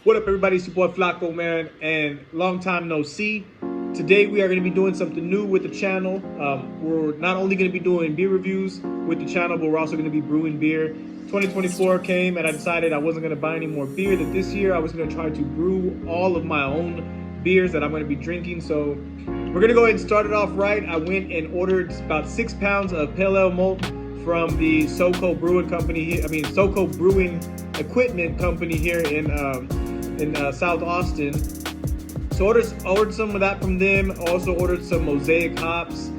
What up, everybody? It's your boy Flacco, man, and long time no see. Today we are going to be doing something new with the channel. We're not only going to be doing beer reviews with the channel, but we're also going to be brewing beer. 2024 came and I decided I wasn't going to buy any more beer. That this year I was going to try to brew all of my own beers that I'm going to be drinking. So we're going to go ahead and start it off right. I went and ordered about 6 pounds of pale ale malt from the SoCo Brewing Company. SoCo Brewing Equipment Company here in South Austin. So ordered some of that from them. Also ordered some Mosaic hops,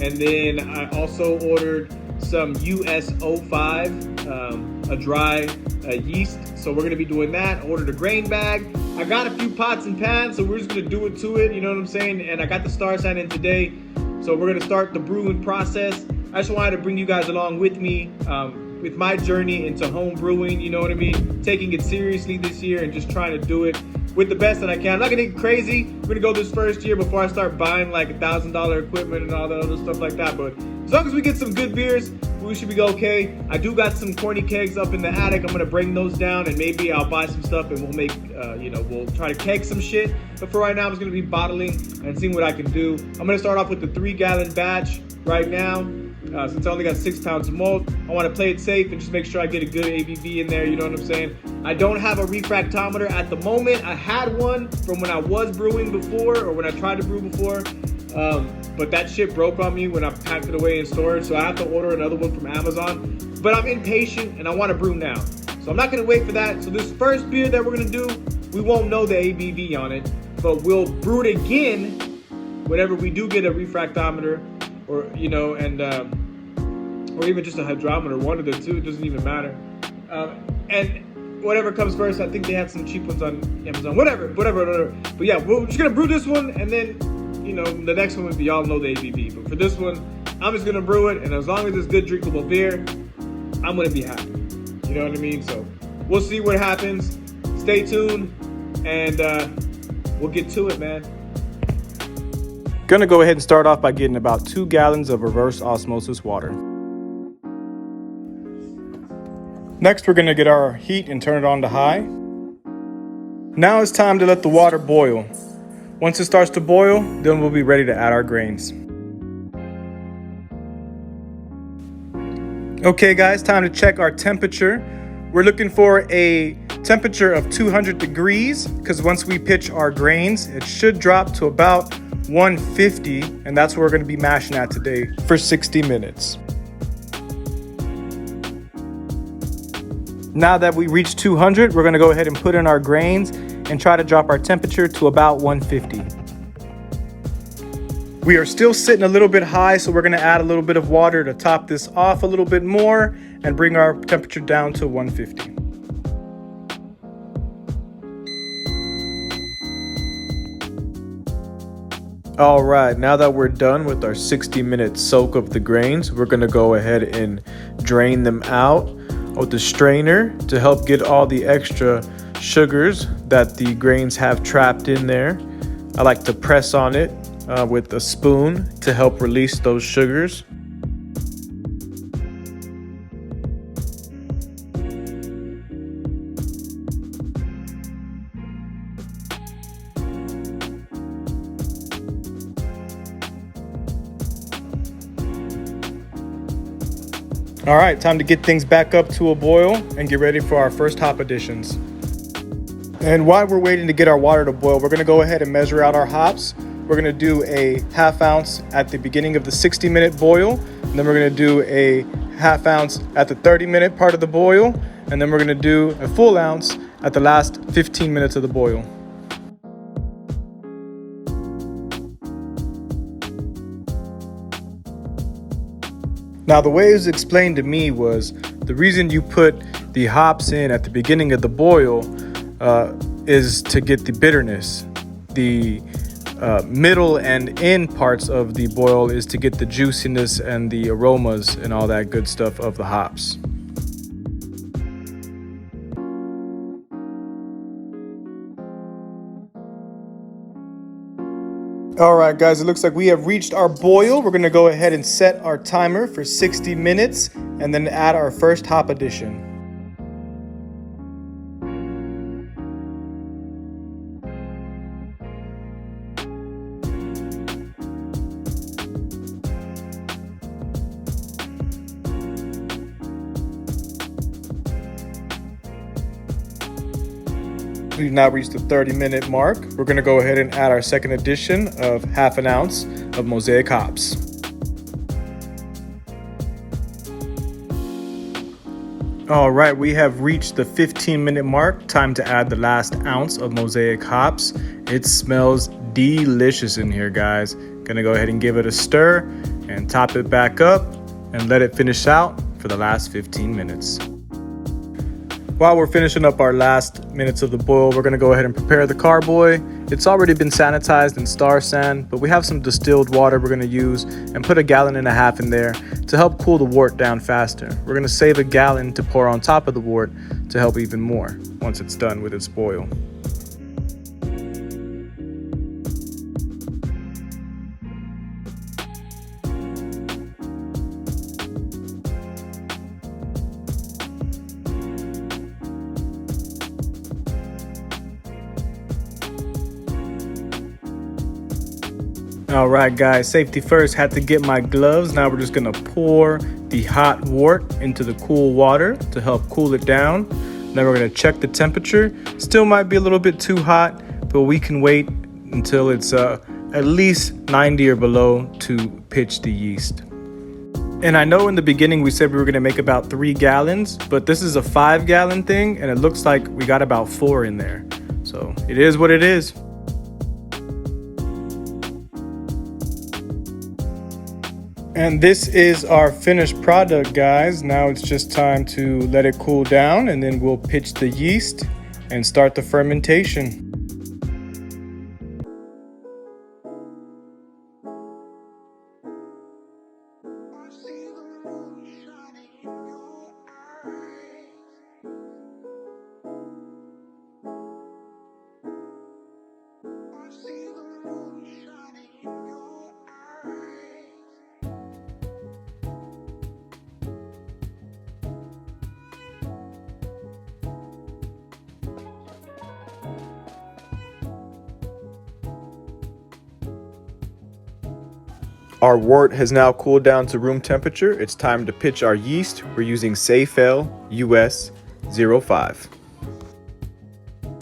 and then I also ordered some US 05, a dry yeast. So we're gonna be doing that. Ordered a grain bag. I got a few pots and pans, so we're just gonna do it to it. You know what I'm saying? And I got the star sign in today, so we're gonna start the brewing process. I just wanted to bring you guys along with me. With my journey into home brewing, you know what I mean? Taking it seriously this year and just trying to do it with the best that I can. I'm not gonna get crazy. We're gonna go this first year before I start buying like $1,000 equipment and all that other stuff like that. But as long as we get some good beers, we should be okay. I do got some corny kegs up in the attic. I'm gonna bring those down and maybe I'll buy some stuff and we'll make, we'll try to keg some shit. But for right now, I'm just gonna be bottling and seeing what I can do. I'm gonna start off with the 3-gallon batch right now. Since I only got 6 pounds of malt, I want to play it safe and just make sure I get a good ABV in there, you know what I'm saying? I don't have a refractometer at the moment. I had one from when I was brewing before, or when I tried to brew before, but that shit broke on me when I packed it away in storage, so I have to order another one from Amazon. But I'm impatient and I want to brew now, so I'm not going to wait for that. So this first beer that we're going to do, we won't know the ABV on it, but we'll brew it again whenever we do get a refractometer, or or even just a hydrometer, one of the two, it doesn't even matter. And whatever comes first, I think they had some cheap ones on Amazon, whatever. But yeah, we're just gonna brew this one, and then, the next one would be, y'all know the ABV. But for this one, I'm just gonna brew it, and as long as it's good drinkable beer, I'm gonna be happy. You know what I mean? So we'll see what happens. Stay tuned, and we'll get to it, man. Gonna go ahead and start off by getting about 2 gallons of reverse osmosis water. Next, we're gonna get our heat and turn it on to high. Now it's time to let the water boil. Once it starts to boil, then we'll be ready to add our grains. Okay guys, time to check our temperature. We're looking for a temperature of 200 degrees, because once we pitch our grains, it should drop to about 150, and that's what we're going to be mashing at today for 60 minutes. Now that we reach 200, we're going to go ahead and put in our grains and try to drop our temperature to about 150. We are still sitting a little bit high, so we're going to add a little bit of water to top this off a little bit more and bring our temperature down to 150. All right, now that we're done with our 60-minute soak of the grains, we're gonna go ahead and drain them out with the strainer to help get all the extra sugars that the grains have trapped in there. I like to press on it with a spoon to help release those sugars. All right, time to get things back up to a boil and get ready for our first hop additions. And while we're waiting to get our water to boil, we're gonna go ahead and measure out our hops. We're gonna do a ½ ounce at the beginning of the 60-minute boil, and then we're gonna do a ½ ounce at the 30-minute part of the boil, and then we're gonna do a full ounce at the last 15 minutes of the boil. Now, the way it was explained to me was the reason you put the hops in at the beginning of the boil is to get the bitterness. The middle and end parts of the boil is to get the juiciness and the aromas and all that good stuff of the hops. All right, guys, it looks like we have reached our boil. We're gonna go ahead and set our timer for 60 minutes and then add our first hop addition. We've now reached the 30-minute mark. We're gonna go ahead and add our second addition of half an ounce of Mosaic hops. All right, we have reached the 15-minute mark. Time to add the last ounce of Mosaic hops. It smells delicious in here, guys. Gonna go ahead and give it a stir and top it back up and let it finish out for the last 15 minutes. While we're finishing up our last minutes of the boil, we're gonna go ahead and prepare the carboy. It's already been sanitized in Star San, but we have some distilled water we're gonna use and put 1.5 gallons in there to help cool the wort down faster. We're gonna save 1 gallon to pour on top of the wort to help even more once it's done with its boil. All right, guys, safety first. Had to get my gloves. Now we're just gonna pour the hot wort into the cool water to help cool it down. Then we're gonna check the temperature. Still might be a little bit too hot, but we can wait until it's at least 90 or below to pitch the yeast. And I know in the beginning we said we were gonna make about 3 gallons, but this is a 5-gallon thing, and it looks like we got about 4 in there. So it is what it is. And this is our finished product, guys. Now it's just time to let it cool down, and then we'll pitch the yeast and start the fermentation. Our wort has now cooled down to room temperature. It's time to pitch our yeast. We're using Seyfel US 05.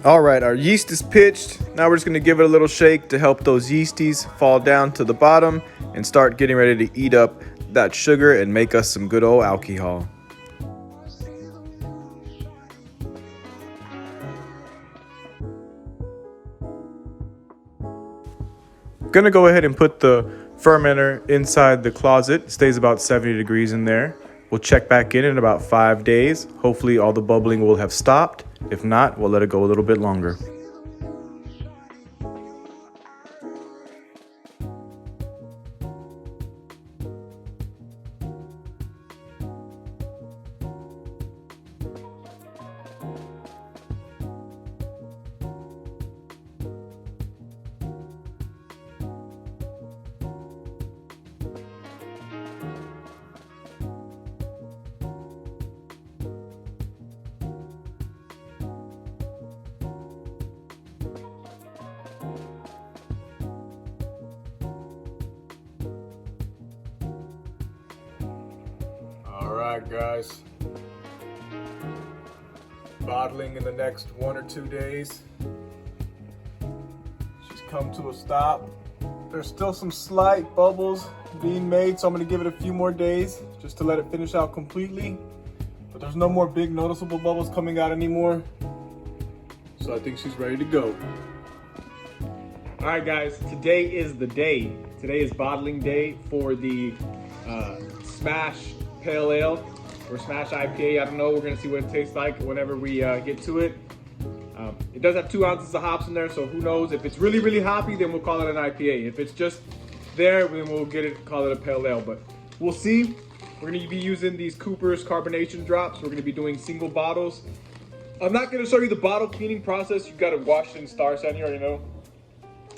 All right, our yeast is pitched. Now we're just gonna give it a little shake to help those yeasties fall down to the bottom and start getting ready to eat up that sugar and make us some good old alcohol. Gonna go ahead and put the fermenter inside the closet. It stays about 70 degrees in there. We'll check back in about 5 days. Hopefully all the bubbling will have stopped. If not, we'll let it go a little bit longer. Alright, guys, bottling in the next 1 or 2 days. She's come to a stop. There's still some slight bubbles being made, so I'm going to give it a few more days just to let it finish out completely. But there's no more big noticeable bubbles coming out anymore, so I think she's ready to go. Alright, guys, today is the day. Today is bottling day for the Smash Pale Ale or Smash IPA. I don't know. We're going to see what it tastes like whenever we get to it. It does have 2 ounces of hops in there, so who knows. If it's really, really hoppy, then we'll call it an IPA. If it's just there, then we'll call it a Pale Ale. But we'll see. We're going to be using these Cooper's carbonation drops. We're going to be doing single bottles. I'm not going to show you the bottle cleaning process. You've got to wash it in Star San, you already know.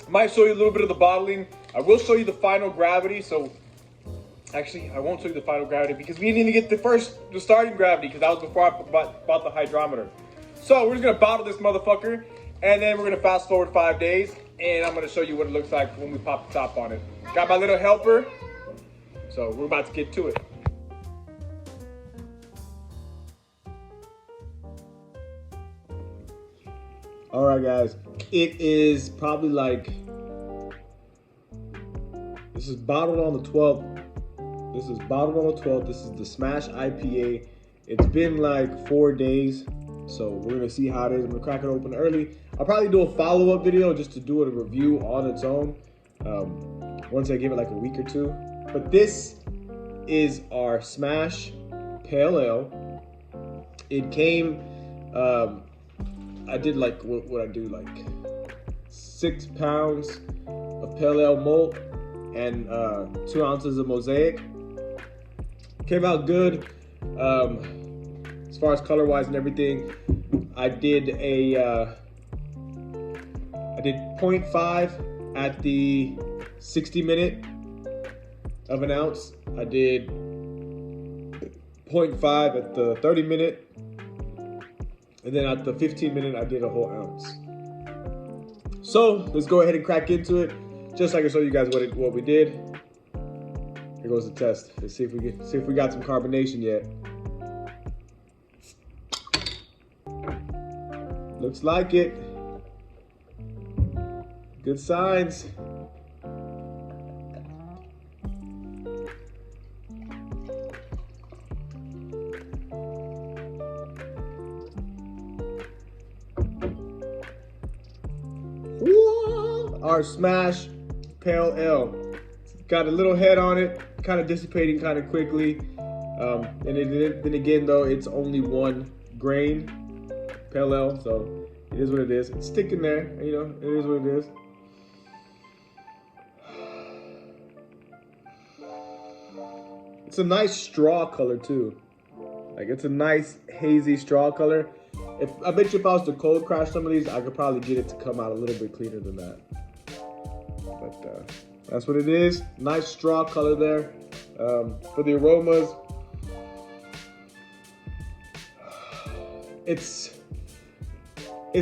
I might show you a little bit of the bottling. I will show you the final gravity, so actually, I won't show you the final gravity because we didn't even get the starting gravity because that was before I bought the hydrometer. So we're just gonna bottle this motherfucker, and then we're gonna fast forward 5 days, and I'm gonna show you what it looks like when we pop the top on it. Got my little helper, so we're about to get to it. All right, guys. It is probably like, this is bottled on the 12th. This is bottled on the 12th. This is the Smash IPA. It's been like 4 days, so we're gonna see how it is. I'm gonna crack it open early. I'll probably do a follow-up video just to do a review on its own once I give it like a week or two. But this is our Smash Pale Ale. It came, I did like, what I do, like 6 pounds of Pale Ale malt and 2 ounces of Mosaic. Came out good. As far as color wise and everything, I did 0.5 at the 60-minute of an ounce. I did 0.5 at the 30-minute, and then at the 15-minute I did a whole ounce. So let's go ahead and crack into it, just like I showed you guys what we did. Here goes the test. Let's see if we got some carbonation yet. Looks like it. Good signs. Our Smash Pale Ale. Got a little head on it, kind of dissipating kind of quickly. And then again, though, it's only 1 grain Pale Ale, so it is what it is. It's sticking there, you know, it is what it is. It's a nice straw color too. Like, it's a nice hazy straw color. I bet you if I was to cold crash some of these, I could probably get it to come out a little bit cleaner than that. But that's what it is. Nice straw color there. For the aromas, it's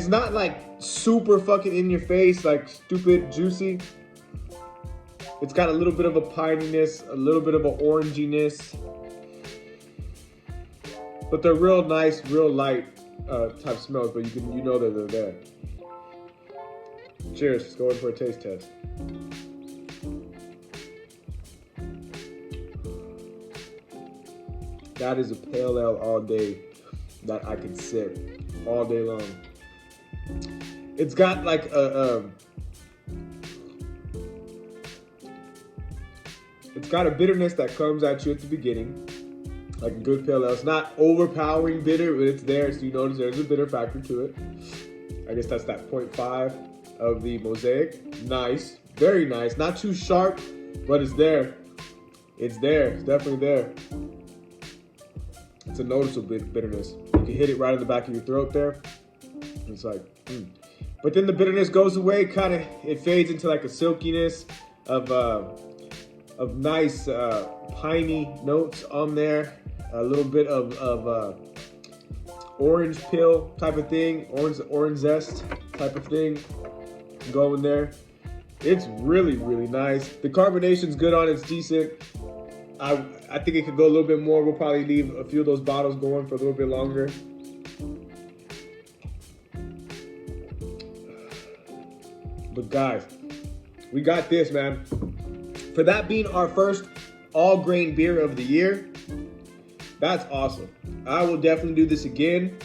not like super fucking in your face, like stupid juicy. It's got a little bit of a pininess, a little bit of an oranginess, but they're real nice, real light type smells. But you know that they're there. Cheers. Let's go in for a taste test. That is a pale ale all day that I can sip all day long. It's got like it's got a bitterness that comes at you at the beginning, like a good pale ale. It's not overpowering bitter, but it's there, so you notice there's a bitter factor to it. I guess that's that 0.5 of the Mosaic. Nice, very nice. Not too sharp, but it's there. It's there. It's definitely there. It's a noticeable bitterness. You can hit it right in the back of your throat there. It's like, But then the bitterness goes away, kind of, it fades into like a silkiness of nice piney notes on there. A little bit of orange peel type of thing, orange zest type of thing going there. It's really, really nice. The carbonation's good on it, it's decent. I think it could go a little bit more. We'll probably leave a few of those bottles going for a little bit longer. But guys, we got this, man. For that being our first all-grain beer of the year, that's awesome. I will definitely do this again.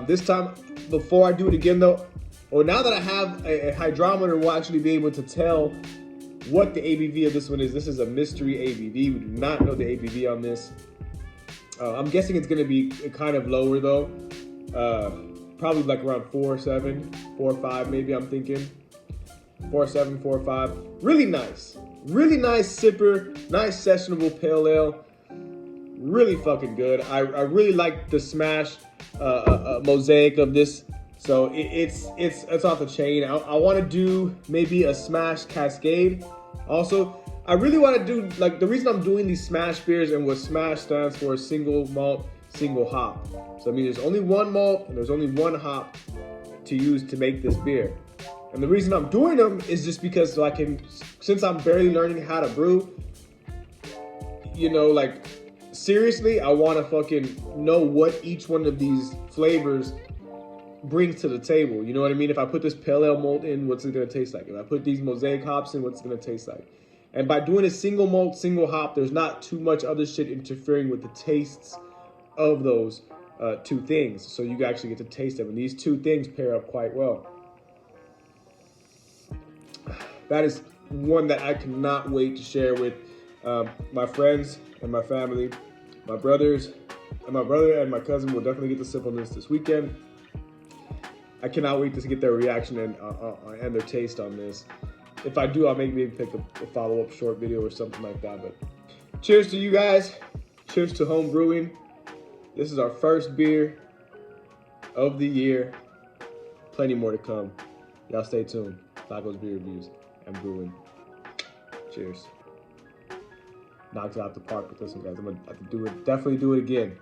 This time, before I do it again though, or now that I have a hydrometer, we'll actually be able to tell what the ABV of this one is. This is a mystery ABV. We do not know the ABV on this. I'm guessing it's gonna be kind of lower though. Probably like around 4.7, 4.5 maybe, I'm thinking. 4.7, 4.5. Really nice sipper, nice sessionable pale ale. Really fucking good. I really like the Smash Mosaic of this. So it's off the chain. I want to do maybe a Smash Cascade. Also, I really want to do, like, the reason I'm doing these Smash beers, and what Smash stands for is single malt, single hop. So I mean, there's only one malt and there's only one hop to use to make this beer. And the reason I'm doing them is just because so I can, since I'm barely learning how to brew, you know, like, seriously, I want to fucking know what each one of these flavors brings to the table. You know what I mean? If I put this pale ale malt in, what's it gonna taste like? If I put these mosaic hops in, what's it gonna taste like? And by doing a single malt, single hop, there's not too much other shit interfering with the tastes of those two things. So you actually get to taste them. And these two things pair up quite well. That is one that I cannot wait to share with my friends and my family. My brothers and my brother and my cousin will definitely get to sip on this weekend. I cannot wait to get their reaction and their taste on this. If I do, I'll maybe pick a follow-up short video or something like that. But cheers to you guys. Cheers to home brewing. This is our first beer of the year. Plenty more to come. Y'all stay tuned. Flacco's Beer Reviews and Brewing. Cheers. Knocked it out the park with this one, guys. I'm gonna have to definitely do it again.